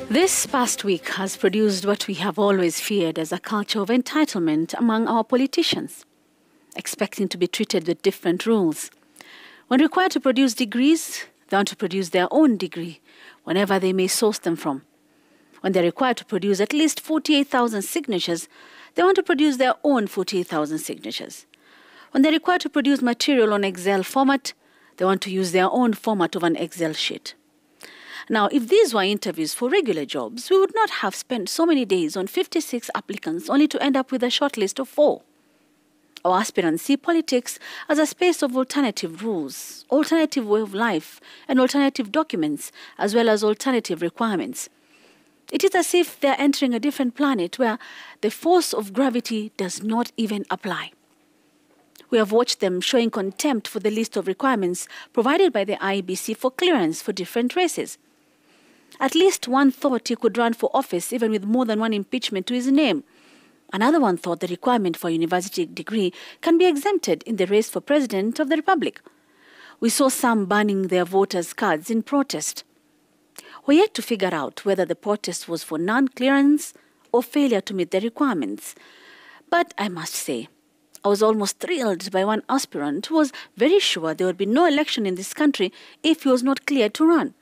This past week has produced what we have always feared as a culture of entitlement among our politicians, expecting to be treated with different rules. When required to produce degrees, they want to produce their own degree, whenever they may source them from. When they're required to produce at least 48,000 signatures, they want to produce their own 48,000 signatures. When they're required to produce material on Excel format, they want to use their own format of an Excel sheet. Now, if these were interviews for regular jobs, we would not have spent so many days on 56 applicants only to end up with a short list of 4. Our aspirants see politics as a space of alternative rules, alternative way of life, and alternative documents, as well as alternative requirements. It is as if they're entering a different planet where the force of gravity does not even apply. We have watched them showing contempt for the list of requirements provided by the IEBC for clearance for different races. At least one thought he could run for office even with more than one impeachment to his name. Another one thought the requirement for a university degree can be exempted in the race for President of the Republic. We saw some burning their voters' cards in protest. We're yet to figure out whether the protest was for non-clearance or failure to meet the requirements. But I must say, I was almost thrilled by one aspirant who was very sure there would be no election in this country if he was not cleared to run.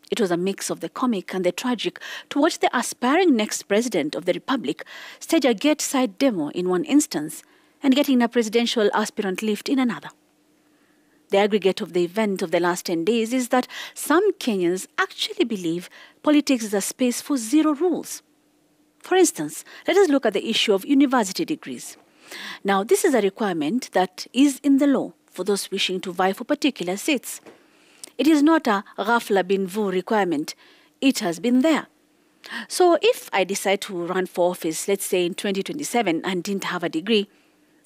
It was a mix of the comic and the tragic to watch the aspiring next president of the Republic stage a get-side demo in one instance and getting a presidential aspirant lift in another. The aggregate of the event of the last 10 days is that some Kenyans actually believe politics is a space for zero rules. For instance, let us look at the issue of university degrees. Now, this is a requirement that is in the law for those wishing to vie for particular seats. It is not a ghafla bin vu requirement. It has been there. So if I decide to run for office, let's say in 2027, and didn't have a degree,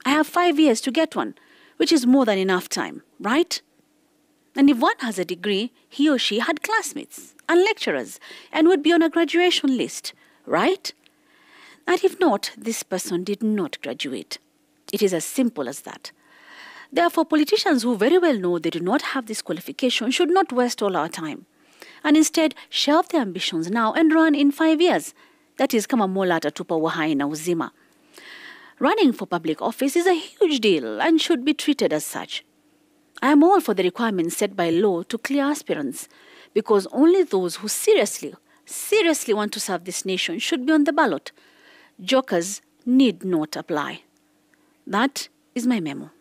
I have 5 years to get one, which is more than enough time, right? And if one has a degree, he or she had classmates and lecturers and would be on a graduation list, right? And if not, this person did not graduate. It is as simple as that. Therefore, politicians who very well know they do not have this qualification should not waste all our time, and instead shelve their ambitions now and run in 5 years. That is, kama mola atatupa uhai na uzima. Running for public office is a huge deal and should be treated as such. I am all for the requirements set by law to clear aspirants, because only those who seriously want to serve this nation should be on the ballot. Jokers need not apply. That is my memo.